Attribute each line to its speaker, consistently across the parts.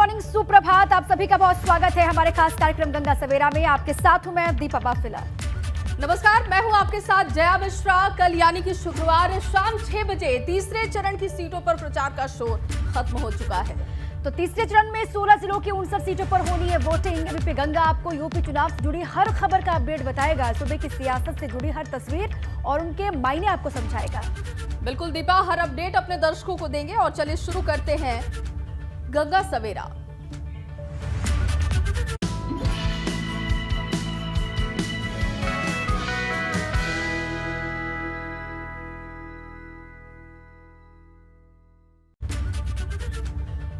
Speaker 1: Morning, सुप्रभात। आप सभी का बहुत स्वागत है हमारे खास कार्यक्रम गंगा सवेरा में। आपके साथ हूं मैं दीपा बाफिला।
Speaker 2: नमस्कार, मैं हूं आपके साथ जया मिश्रा। कल यानी कि शुक्रवार शाम 6 बजे तीसरे चरण की सीटों पर प्रचार का शोर खत्म हो चुका है।
Speaker 1: तो तीसरे चरण में 16 जिलों की 59 सीटों पर होनी है वोटिंग। एबीपी गंगा आपको यूपी चुनाव से जुड़ी हर खबर का अपडेट बताएगा। सूबे की सियासत से जुड़ी हर तस्वीर और उनके मायने आपको समझाएगा।
Speaker 2: बिल्कुल दीपा, हर अपडेट अपने दर्शकों को देंगे। और चलिए शुरू करते हैं गंगा सवेरा।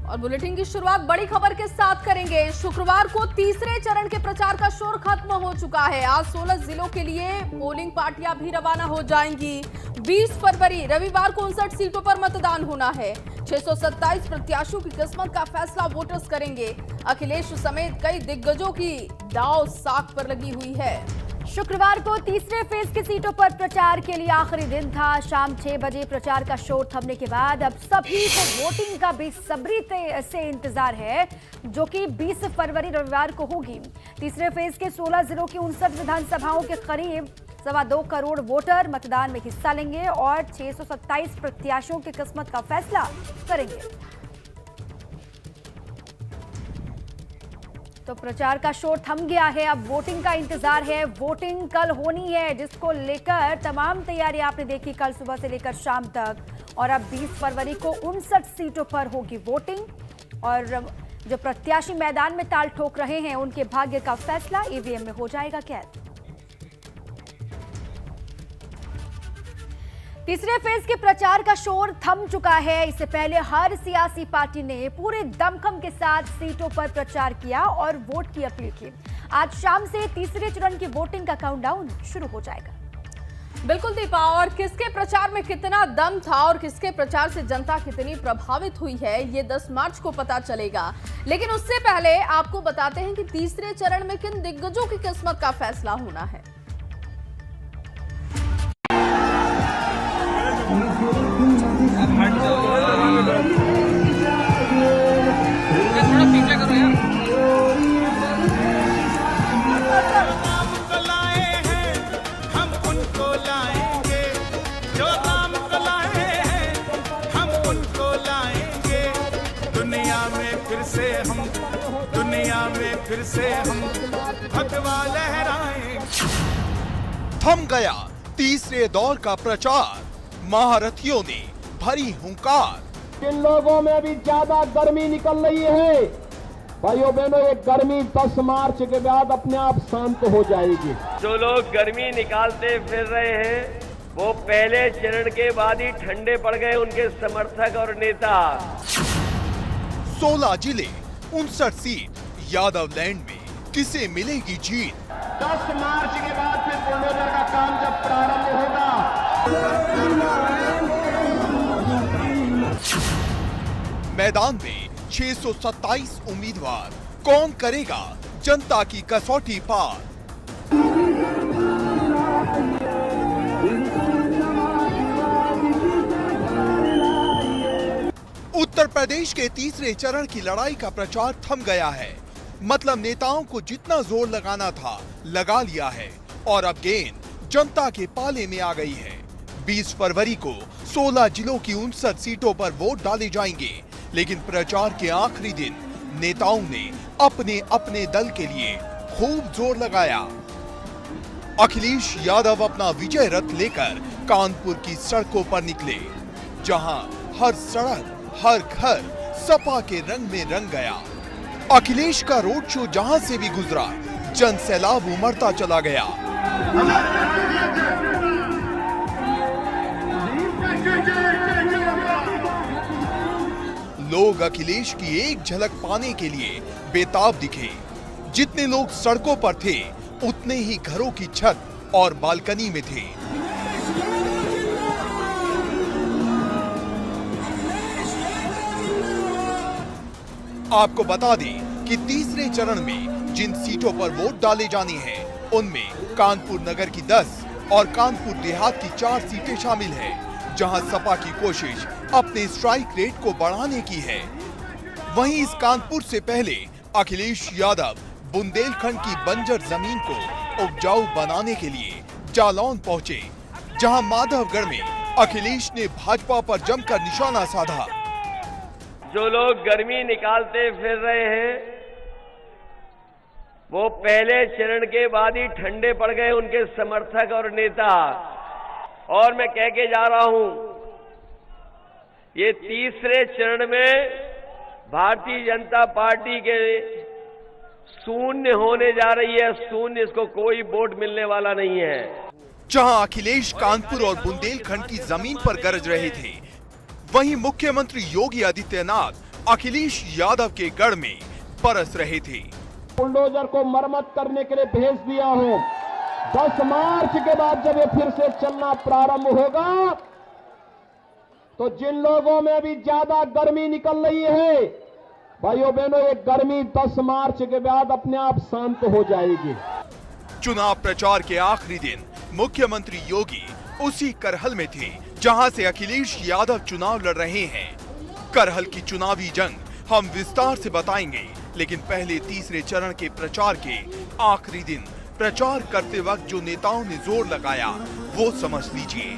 Speaker 2: और बुलेटिन की शुरुआत बड़ी खबर के साथ करेंगे। शुक्रवार को तीसरे चरण के प्रचार का शोर खत्म हो चुका है। आज 16 जिलों के लिए पोलिंग पार्टियां भी रवाना हो जाएंगी। 20 फरवरी रविवार को 59 सीटों पर मतदान होना है। 627 प्रत्याशियों की किस्मत का फैसला वोटर्स करेंगे। अखिलेश समेत कई दिग्गजों की दांव साख पर लगी हुई है।
Speaker 1: शुक्रवार को तीसरे फेज की सीटों पर प्रचार के लिए आखिरी दिन था। शाम 6 बजे प्रचार का शोर थमने के बाद अब सभी को वोटिंग का बेसब्री से इंतजार है, जो कि 20 फरवरी रविवार को होगी। तीसरे फेज के 16 जिलों की 59 विधानसभाओं के करीब 2.25 करोड़ वोटर मतदान में हिस्सा लेंगे और 627 प्रत्याशियों की किस्मत का फैसला करेंगे। तो प्रचार का शोर थम गया है, अब वोटिंग का इंतजार है। वोटिंग कल होनी है, जिसको लेकर तमाम तैयारी आपने देखी कल सुबह से लेकर शाम तक। और अब 20 फरवरी को 59 सीटों पर होगी वोटिंग और जो प्रत्याशी मैदान में ताल ठोक रहे हैं उनके भाग्य का फैसला ईवीएम में हो जाएगा कैद। तीसरे फेज के प्रचार का शोर थम चुका है। इससे पहले हर सियासी पार्टी ने पूरे दमखम के साथ सीटों पर प्रचार किया और वोट की अपील की। आज शाम से तीसरे चरण की वोटिंग का काउंटडाउन शुरू हो जाएगा।
Speaker 2: बिल्कुल दीपा, और किसके प्रचार में कितना दम था और किसके प्रचार से जनता कितनी प्रभावित हुई है, ये 10 मार्च को पता चलेगा। लेकिन उससे पहले आपको बताते हैं कि तीसरे चरण में किन दिग्गजों की किस्मत का फैसला होना है।
Speaker 3: थोड़ा पीछे करो यार।
Speaker 4: फिर से हम भगवा लहराएं।
Speaker 5: थम गया तीसरे दौर का प्रचार, महारथियों ने भरी हुंकार।
Speaker 6: किन लोगों में अभी ज्यादा गर्मी निकल रही है, भाइयों बहनों, ये गर्मी 10 मार्च के बाद अपने आप शांत हो जाएगी।
Speaker 7: जो लोग गर्मी निकालते फिर रहे हैं वो पहले चरण के बाद ही ठंडे पड़ गए उनके समर्थक और नेता।
Speaker 5: 16 जिले 59 सीट, यादव लैंड में किसे मिलेगी जीत?
Speaker 6: 10 मार्च के बाद फिर बुलडोजर का काम जब प्रारंभ होगा।
Speaker 5: मैदान में 627 उम्मीदवार, कौन करेगा जनता की कसौटी पार? उत्तर प्रदेश के तीसरे चरण की लड़ाई का प्रचार थम गया है। मतलब नेताओं को जितना जोर लगाना था लगा लिया है और अब गेंद जनता के पाले में आ गई है। 20 फरवरी को 16 जिलों की 59 सीटों पर वोट डाले जाएंगे, लेकिन प्रचार के आखिरी दिन नेताओं ने अपने अपने दल के लिए खूब जोर लगाया। अखिलेश यादव अपना विजय रथ लेकर कानपुर की सड़कों पर निकले, जहां हर सड़क हर घर सपा के रंग में रंग गया। अखिलेश का रोड शो जहां से भी गुजरा, जन सैलाब उमड़ता चला गया। लोग अखिलेश की एक झलक पाने के लिए बेताब दिखे। जितने लोग सड़कों पर थे, उतने ही घरों की छत और बालकनी में थे। आपको बता दें कि तीसरे चरण में जिन सीटों पर वोट डाले जाने हैं, उनमें कानपुर नगर की 10 और कानपुर देहात की 4 सीटें शामिल हैं, जहां सपा की कोशिश अपने स्ट्राइक रेट को बढ़ाने की है। वहीं इस कानपुर से पहले अखिलेश यादव बुंदेलखंड की बंजर जमीन को उपजाऊ बनाने के लिए जालौन पहुंचे, जहां माधवगढ़ में अखिलेश ने भाजपा पर जमकर निशाना साधा।
Speaker 7: जो लोग गर्मी निकालते फिर रहे हैं वो पहले चरण के बाद ही ठंडे पड़ गए, उनके समर्थक और नेता। और मैं कह के जा रहा हूं, ये तीसरे चरण में भारतीय जनता पार्टी के शून्य होने जा रही है, शून्य। इसको कोई वोट मिलने वाला नहीं है।
Speaker 5: जहां अखिलेश कानपुर और बुंदेलखंड की जमीन पर गरज रहे थे, वहीं मुख्यमंत्री योगी आदित्यनाथ अखिलेश यादव के गढ़ में बरस रहे थे।
Speaker 6: बुलडोजर को मरम्मत करने के लिए भेज दिया हूं। 10 मार्च के बाद जब ये फिर से चलना प्रारंभ होगा तो जिन लोगों में अभी ज्यादा गर्मी निकल रही है, भाइयों बहनों, ये गर्मी 10 मार्च के बाद अपने आप शांत हो जाएगी।
Speaker 5: चुनाव प्रचार के आखिरी दिन मुख्यमंत्री योगी उसी करहल में थे जहां से अखिलेश यादव चुनाव लड़ रहे हैं। करहल की चुनावी जंग हम विस्तार से बताएंगे, लेकिन पहले तीसरे चरण के प्रचार के आखिरी दिन प्रचार करते वक्त जो नेताओं ने जोर लगाया वो समझ लीजिए,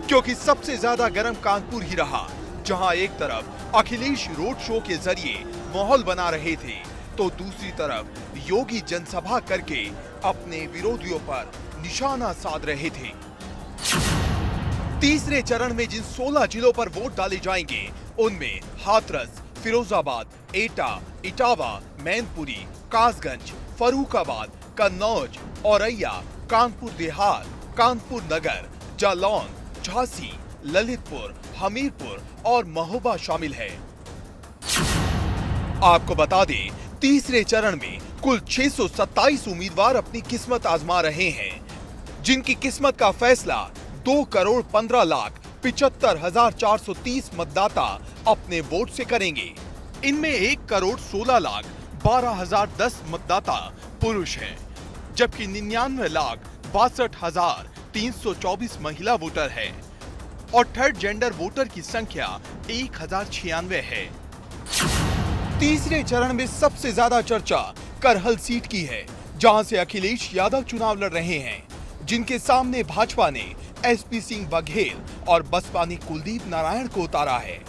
Speaker 5: क्योंकि सबसे ज्यादा गर्म कानपुर ही रहा, जहां एक तरफ अखिलेश रोड शो के जरिए माहौल बना रहे थे तो दूसरी तरफ योगी जनसभा करके अपने विरोधियों पर निशाना साध रहे थे। तीसरे चरण में जिन 16 जिलों पर वोट डाले जाएंगे उनमें हाथरस, फिरोजाबाद, एटा, इटावा, मैनपुरी, कासगंज, फर्रुखाबाद, कन्नौज, औरैया, कानपुर देहात, कानपुर नगर, जालौन, झांसी, ललितपुर, हमीरपुर और महोबा शामिल है। आपको बता दें, तीसरे चरण में कुल 627 उम्मीदवार अपनी किस्मत आजमा रहे हैं, जिनकी किस्मत का फैसला 2,15,75,430 मतदाता अपने वोट से करेंगे। इनमें 1,16,12,010 मतदाता पुरुष हैं, जबकि 99,62,324 महिला वोटर है और थर्ड जेंडर वोटर की संख्या 1,096 है। तीसरे चरण में सबसे ज्यादा चर्चा करहल सीट की है, जहां से अखिलेश यादव चुनाव लड़ रहे हैं, जिनके सामने भाजपा ने एसपी सिंह बघेल और बसपा ने कुलदीप नारायण को उतारा है।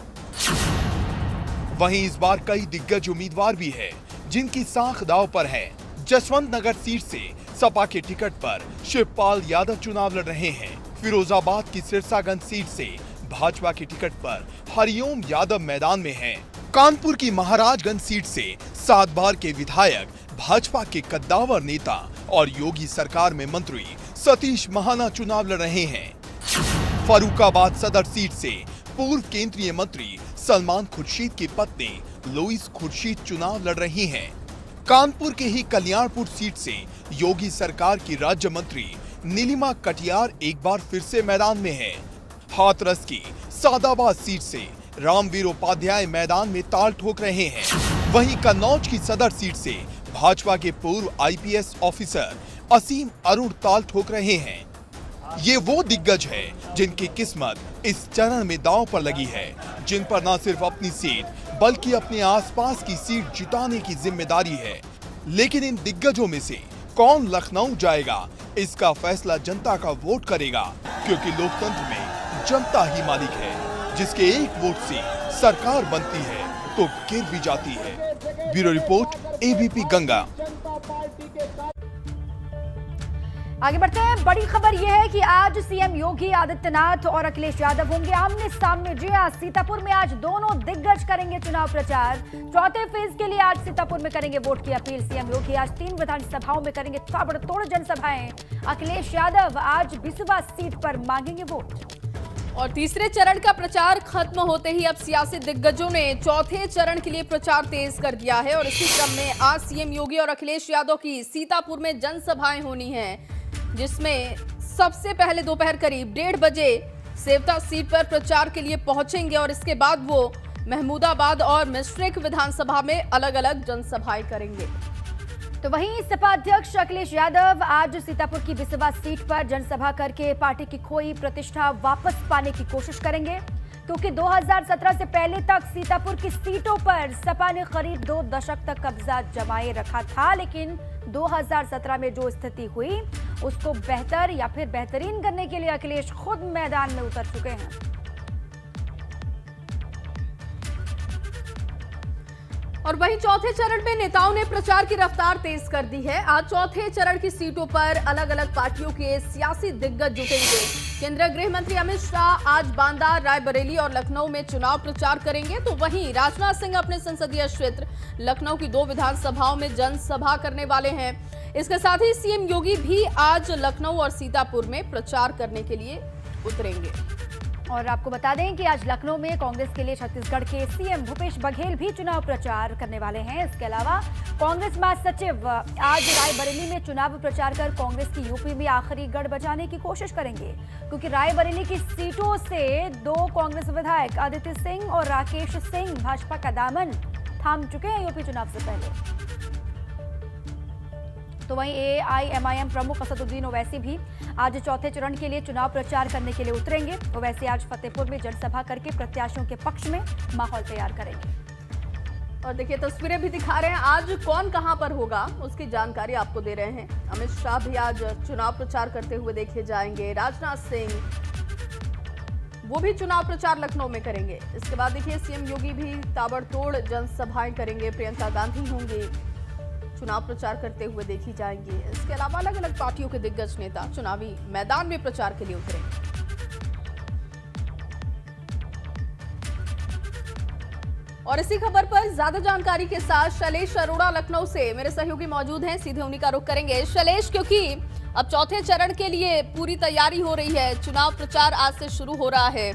Speaker 5: वहीं इस बार कई दिग्गज उम्मीदवार भी हैं, जिनकी साख दांव पर है। जसवंत नगर सीट से सपा के टिकट पर शिवपाल यादव चुनाव लड़ रहे हैं। फिरोजाबाद की सिरसागंज सीट से भाजपा के टिकट पर हरिओम यादव मैदान में हैं। कानपुर की महाराजगंज सीट से 7 बार के विधायक, भाजपा के कद्दावर नेता और योगी सरकार में मंत्री सतीश महाना चुनाव लड़ रहे हैं। फर्रुखाबाद सदर सीट से पूर्व केंद्रीय मंत्री सलमान खुर्शीद की पत्नी लुईस खुर्शीद चुनाव लड़ रही हैं। कानपुर के ही कल्याणपुर सीट से योगी सरकार की राज्य मंत्री नीलिमा कटियार एक बार फिर से मैदान में है। हाथरस की सादाबाद सीट से रामवीर उपाध्याय मैदान में ताल ठोक रहे हैं। वहीं कन्नौज की सदर सीट से भाजपा के पूर्व आईपीएस ऑफिसर असीम अरुण ताल ठोक रहे हैं। ये वो दिग्गज है जिनकी किस्मत इस चरण में दांव पर लगी है, जिन पर न सिर्फ अपनी सीट बल्कि अपने आसपास की सीट जिताने की जिम्मेदारी है। लेकिन इन दिग्गजों में से कौन लखनऊ जाएगा, इसका फैसला जनता का वोट करेगा, क्योंकि लोकतंत्र में जनता ही मालिक है, जिसके एक वोट से सरकार बनती है तो गिर भी जाती है। Bureau report, ABP Ganga.
Speaker 1: आगे बढ़ते हैं। बड़ी खबर यह है कि आज सीएम योगी आदित्यनाथ और अखिलेश यादव होंगे आमने सामने। जी हां, सीतापुर में आज दोनों दिग्गज करेंगे चुनाव प्रचार। चौथे फेज के लिए आज सीतापुर में करेंगे वोट की अपील। सीएम योगी आज 3 विधानसभाओं में करेंगे ताबड़तोड़ जनसभाएं। अखिलेश यादव आज बिस्वा सीट पर मांगेंगे वोट।
Speaker 2: और तीसरे चरण का प्रचार खत्म होते ही अब सियासी दिग्गजों ने चौथे चरण के लिए प्रचार तेज कर दिया है और इसी क्रम में आज सीएम योगी और अखिलेश यादव की सीतापुर में जनसभाएं होनी हैं, जिसमें सबसे पहले दोपहर करीब 1:30 बजे सेवता सीट पर प्रचार के लिए पहुंचेंगे और इसके बाद वो महमूदाबाद और मिश्रिक विधानसभा में अलग अलग जनसभाएं करेंगे।
Speaker 1: तो वहीं सपा अध्यक्ष अखिलेश यादव आज सीतापुर की बिस्वा सीट पर जनसभा करके पार्टी की खोई प्रतिष्ठा वापस पाने की कोशिश करेंगे। क्योंकि 2017 से पहले तक सीतापुर की सीटों पर सपा ने करीब 2 दशक तक कब्जा जमाए रखा था, लेकिन 2017 में जो स्थिति हुई उसको बेहतर या फिर बेहतरीन करने के लिए अखिलेश खुद मैदान में उतर चुके हैं।
Speaker 2: और वहीं चौथे चरण में नेताओं ने प्रचार की रफ्तार तेज कर दी है। आज चौथे चरण की सीटों पर अलग अलग पार्टियों के सियासी दिग्गज जुटेंगे। केंद्रीय गृह मंत्री अमित शाह आज बांदा, रायबरेली और लखनऊ में चुनाव प्रचार करेंगे, तो वहीं राजनाथ सिंह अपने संसदीय क्षेत्र लखनऊ की 2 विधानसभाओं में जनसभा करने वाले हैं। इसके साथ ही सीएम योगी भी आज लखनऊ और सीतापुर में प्रचार करने के लिए उतरेंगे।
Speaker 1: और आपको बता दें कि आज लखनऊ में कांग्रेस के लिए छत्तीसगढ़ के सीएम भूपेश बघेल भी चुनाव प्रचार करने वाले हैं। इसके अलावा कांग्रेस महासचिव आज रायबरेली में चुनाव प्रचार कर कांग्रेस की यूपी में आखिरी गढ़ बचाने की कोशिश करेंगे, क्योंकि रायबरेली की सीटों से 2 कांग्रेस विधायक आदित्य सिंह और राकेश सिंह भाजपा का दामन थाम चुके हैं यूपी चुनाव से पहले। तो वहीं एआईएमआईएम प्रमुख असदुद्दीन ओवैसी भी आज चौथे चरण के लिए चुनाव प्रचार करने के लिए उतरेंगे। ओवैसी आज फतेहपुर में जनसभा करके प्रत्याशियों के पक्ष में माहौल तैयार करेंगे।
Speaker 2: और देखिए तस्वीरें भी दिखा रहे हैं, आज कौन कहां पर होगा उसकी जानकारी आपको दे रहे हैं। अमित शाह भी आज चुनाव प्रचार करते हुए देखे जाएंगे। राजनाथ सिंह वो भी चुनाव प्रचार लखनऊ में करेंगे। इसके बाद देखिए सीएम योगी भी ताबड़तोड़ जनसभाएं करेंगे। प्रियंका गांधी होंगी, चुनाव प्रचार करते हुए देखी जाएंगी। इसके अलावा अलग अलग पार्टियों के दिग्गज नेता चुनावी मैदान में प्रचार के लिए उतरेंगे। और इसी खबर पर ज्यादा जानकारी के साथ शैलेश अरोड़ा लखनऊ से मेरे सहयोगी मौजूद हैं, सीधे उन्हीं का रुख करेंगे। शैलेश, क्योंकि अब चौथे चरण के लिए पूरी तैयारी हो रही है, चुनाव प्रचार आज से शुरू हो रहा है,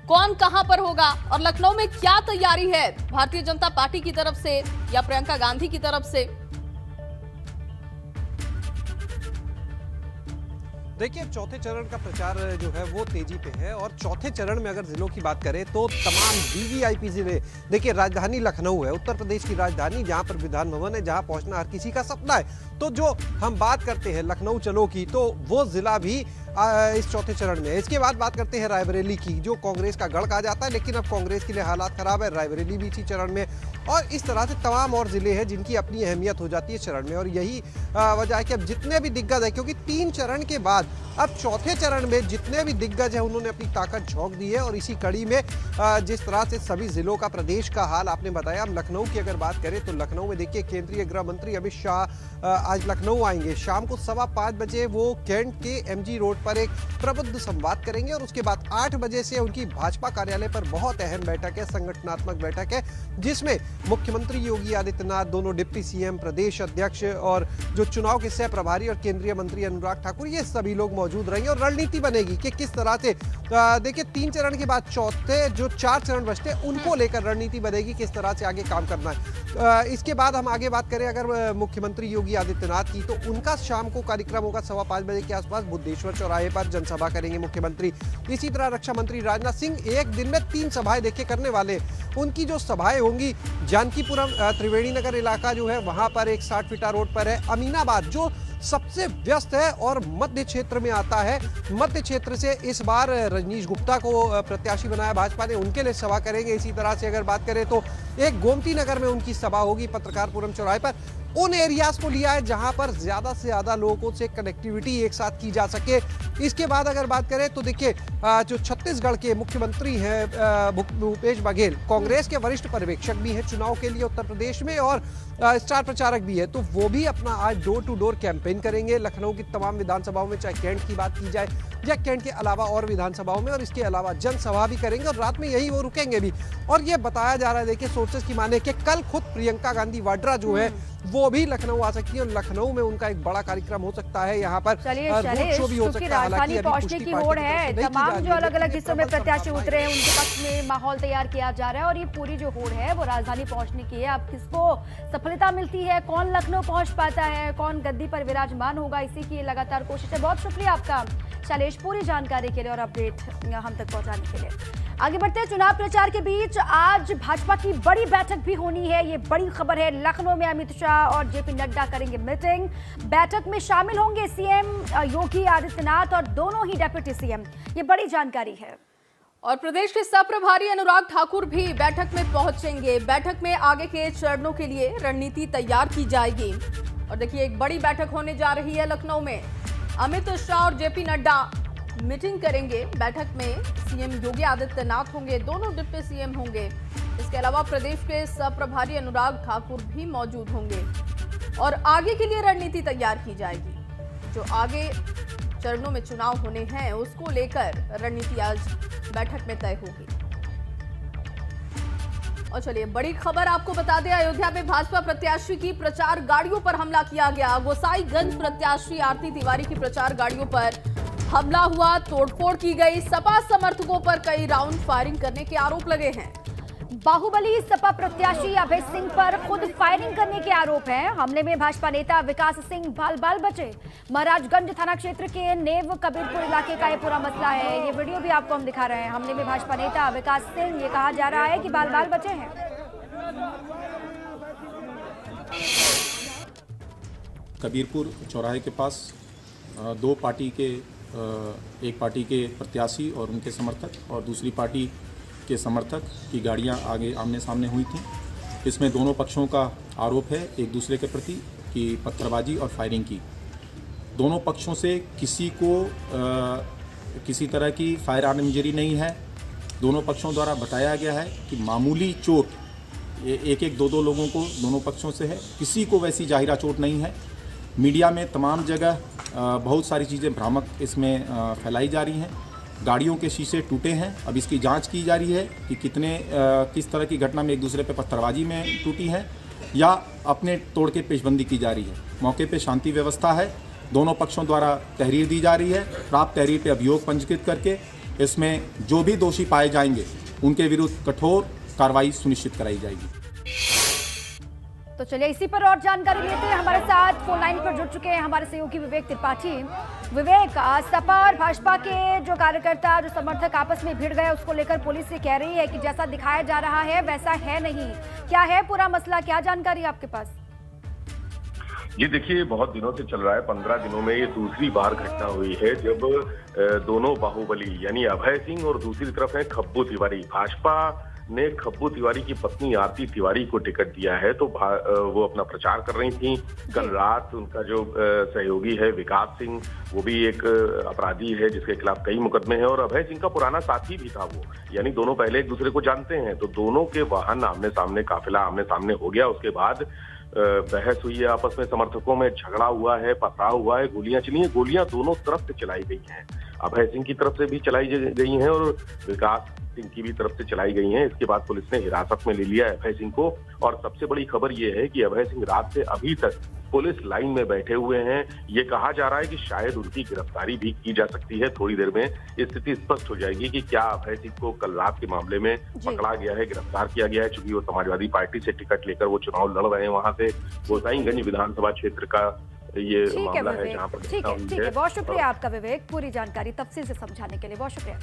Speaker 2: कौन कहां पर होगा और लखनऊ में क्या तैयारी है भारतीय जनता पार्टी की तरफ से या प्रियंका गांधी की तरफ से?
Speaker 8: देखिए, चौथे चरण का प्रचार जो है वो तेजी पे है और चौथे चरण में अगर जिलों की बात करें तो तमाम वीवीआईपी जिले, देखिए राजधानी लखनऊ है, उत्तर प्रदेश की राजधानी, जहां पर विधान भवन है, जहां पहुंचना हर किसी का सपना है। तो जो हम बात करते हैं लखनऊ चलो की, तो वो जिला भी इस चौथे चरण में है। इसके बाद बात करते हैं रायबरेली की, जो कांग्रेस का गढ़ कहा जाता है, लेकिन अब कांग्रेस के लिए हालात खराब है, रायबरेली भी इसी चरण में। और इस तरह से तमाम और जिले हैं जिनकी अपनी अहमियत हो जाती है चरण में। और यही वजह है कि अब जितने भी दिग्गज है, क्योंकि 3 चरण के बाद अब चौथे चरण में जितने भी दिग्गज है उन्होंने अपनी ताकत झोंक दी है। और इसी कड़ी में जिस तरह से सभी जिलों का प्रदेश का हाल आपने बताया, अब लखनऊ की अगर बात करें तो लखनऊ में देखिए केंद्रीय गृह मंत्री अमित शाह आज लखनऊ आएंगे। शाम को 5:15 बजे वो कैंट के एमजी रोड पर एक प्रबुद्ध संवाद करेंगे और उसके बाद 8 बजे से उनकी भाजपा कार्यालय पर बहुत अहम बैठक है, संगठनात्मक बैठक है, जिसमें मुख्यमंत्री योगी आदित्यनाथ, दोनों डिप्टी सीएम, प्रदेश अध्यक्ष और जो चुनाव के सह प्रभारी और केंद्रीय मंत्री अनुराग ठाकुर, ये सभी लोग मौजूद रहेंगे। और रणनीति बनेगी कि किस तरह से देखिए 3 चरण के बाद चौथे जो 4 चरण बचते हैं उनको लेकर रणनीति बनेगी, किस तरह से आगे काम करना है। इसके बाद हम आगे बात करें अगर मुख्यमंत्री योगी आदित्यनाथ की, तो उनका शाम को कार्यक्रम होगा 5:15 बजे के आसपास, बुद्धेश्वर चौराहे पर जनसभा करेंगे मुख्यमंत्री। इसी तरह रक्षा मंत्री राजनाथ सिंह एक दिन में 3 सभाएं देखे करने वाले। उनकी जो सभाएं होंगी जानकीपुरम, त्रिवेणी नगर इलाका जो है वहां पर एक 60 फीटा रोड पर है, अमीनाबाद जो सबसे व्यस्त है और मध्य क्षेत्र में आता है, मध्य क्षेत्र से इस बार रजनीश गुप्ता को प्रत्याशी बनाया भाजपा ने, उनके लिए सभा करेंगे। इसी तरह से अगर बात करें तो एक गोमती नगर में उनकी सभा होगी, पत्रकारपुरम चौराहे पर। उन एरियाज को लिया है जहां पर ज्यादा से ज्यादा लोगों से कनेक्टिविटी एक साथ की जा सके। इसके बाद अगर बात करें तो देखिए जो छत्तीसगढ़ के मुख्यमंत्री हैं भूपेश बघेल, कांग्रेस के वरिष्ठ पर्यवेक्षक भी हैं चुनाव के लिए उत्तर प्रदेश में और स्टार प्रचारक भी है, तो वो भी अपना आज डोर टू डोर कैंपेन करेंगे लखनऊ की तमाम विधानसभाओं में, चाहे कैंट की बात की जाए या कैंट के अलावा और विधानसभाओं में। और इसके अलावा जनसभा भी करेंगे और रात में यही वो रुकेंगे भी। और ये बताया जा रहा है, देखिए सोर्सेस की माने कि कल खुद प्रियंका गांधी वाड्रा जो है वो भी लखनऊ आ सकती है और लखनऊ में उनका एक बड़ा कार्यक्रम हो सकता है। यहाँ पर रोड शो भी हो सकता है।
Speaker 1: राजधानी पहुंचने की होड़ है, तमाम जो अलग अलग हिस्सों में प्रत्याशी उतरे हैं उनके पक्ष में माहौल तैयार किया जा रहा है और ये पूरी जो होड़ है वो राजधानी पहुंचने की है। अब किसको सफलता मिलती है, कौन लखनऊ पहुंच पाता है, कौन गद्दी पर विराजमान होगा, इसी की लगातार कोशिश है। बहुत शुक्रिया आपका शैलेश पूरी जानकारी के लिए और अपडेट हम तक पहुंचाने के लिए। आगे बढ़ते हैं, चुनाव प्रचार के बीच आज भाजपा की बड़ी बैठक भी होनी है, ये बड़ी खबर है। लखनऊ में अमित शाह और जेपी नड्डा करेंगे मीटिंग। बैठक में शामिल होंगे सीएम योगी आदित्यनाथ और दोनों ही डेप्यूटी सीएम, ये बड़ी जानकारी है।
Speaker 2: और प्रदेश के सब प्रभारी अनुराग ठाकुर भी बैठक में पहुंचेंगे। बैठक में आगे के चरणों के लिए रणनीति तैयार की जाएगी। और देखिए, एक बड़ी बैठक होने जा रही है लखनऊ में। अमित शाह और जेपी नड्डा मीटिंग करेंगे। बैठक में सीएम योगी आदित्यनाथ होंगे, दोनों डिप्टी सीएम होंगे। इसके अलावा प्रदेश के सब प्रभारी अनुराग ठाकुर भी मौजूद होंगे और आगे के लिए रणनीति तैयार की जाएगी। जो आगे चरणों में चुनाव होने हैं उसको लेकर रणनीति आज बैठक में तय होगी। और चलिए, बड़ी खबर आपको बता दें, अयोध्या में भाजपा प्रत्याशी की प्रचार गाड़ियों पर हमला किया गया। गोसाईगंज प्रत्याशी आरती तिवारी की प्रचार गाड़ियों पर हमला हुआ, तोड़फोड़ की गई। सपा समर्थकों पर कई राउंड फायरिंग करने के आरोप लगे हैं।
Speaker 1: बाहुबली सपा प्रत्याशी अभय सिंह पर खुद फायरिंग करने के आरोप हैं। हमले में भाजपा नेता विकास सिंह बाल बाल बचे। महाराजगंज थाना क्षेत्र के नेव कबीरपुर इलाके का ये पूरा मसला है। ये वीडियो भी आपको हम दिखा रहे हैं। हमले में भाजपा नेता विकास सिंह, ये कहा जा रहा है कि बाल बाल बचे हैं।
Speaker 9: कबीरपुर चौराहे के पास दो पार्टी के एक पार्टी के प्रत्याशी और उनके समर्थक और दूसरी पार्टी के समर्थक की गाड़ियां आगे आमने सामने हुई थीं। इसमें दोनों पक्षों का आरोप है एक दूसरे के प्रति कि पत्थरबाजी और फायरिंग की। दोनों पक्षों से किसी को किसी तरह की फायर आर्म इंजरी नहीं है। दोनों पक्षों द्वारा बताया गया है कि मामूली चोट एक एक दो लोगों को दोनों पक्षों से है। किसी को वैसी जाहिरा चोट नहीं है। मीडिया में तमाम जगह बहुत सारी चीज़ें भ्रामक इसमें फैलाई जा रही हैं। गाड़ियों के शीशे टूटे हैं। अब इसकी जांच की जा रही है कि किस तरह की घटना में एक दूसरे पे पत्थरबाजी में टूटी है या अपने तोड़ के पेशबंदी की जा रही है। मौके पे शांति व्यवस्था है। दोनों पक्षों द्वारा तहरीर दी जा रही है। प्राप्त तहरीर पे अभियोग पंजीकृत करके इसमें जो भी दोषी पाए जाएंगे उनके विरुद्ध कठोर कार्रवाई सुनिश्चित कराई जाएगी।
Speaker 1: तो चलिए, इसी पर और जानकारी लेते हैं। हमारे साथ फोन लाइन पर जुड़ चुके हैं हमारे सहयोगी विवेक त्रिपाठी। विवेक, सपा और भाजपा के जो कार्यकर्ता, जो समर्थक आपस में भिड़ गए, उसको लेकर पुलिस ये कह रही है कि जैसा दिखाया जा रहा है वैसा है नहीं। क्या है पूरा मसला, क्या जानकारी आपके पास?
Speaker 10: ये देखिए, बहुत दिनों से चल रहा है। 15 दिनों में ये दूसरी बार घटना हुई है जब दोनों बाहुबली यानी अभय सिंह और दूसरी तरफ है खब्बू तिवारी। भाजपा ने खब्बू तिवारी की पत्नी आरती तिवारी को टिकट दिया है तो वो अपना प्रचार कर रही थी। कल रात उनका जो सहयोगी है विकास सिंह, वो भी एक अपराधी है जिसके खिलाफ कई मुकदमे हैं और अभय सिंह का पुराना साथी भी था वो, यानी दोनों पहले एक दूसरे को जानते हैं। तो दोनों के वाहन आमने सामने, काफिला आमने सामने हो गया। उसके बाद बहस हुई है आपस में, समर्थकों में झगड़ा हुआ है, पथराव हुआ है, गोलियां चली हैं। गोलियां दोनों तरफ से चलाई गई हैं। अभय सिंह की तरफ से भी चलाई गई हैं और विकास सिंह की भी तरफ से चलाई गई हैं। इसके बाद पुलिस ने हिरासत में ले लिया है अभय सिंह को। और सबसे बड़ी खबर ये है कि अभय सिंह रात से अभी तक पुलिस लाइन में बैठे हुए हैं। ये कहा जा रहा है कि शायद उनकी गिरफ्तारी भी की जा सकती है। थोड़ी देर में स्थिति स्पष्ट हो जाएगी कि क्या अभय सिंह को कल रात के मामले में पकड़ा गया है, गिरफ्तार किया गया है। चूंकि वो समाजवादी पार्टी से टिकट लेकर वो चुनाव लड़ रहे हैं, वहां से गोसाईगंज विधानसभा क्षेत्र का ये मामला है जहाँ पर
Speaker 1: ठीक है। बहुत शुक्रिया आपका विवेक, पूरी जानकारी तफसील से समझाने के लिए बहुत शुक्रिया।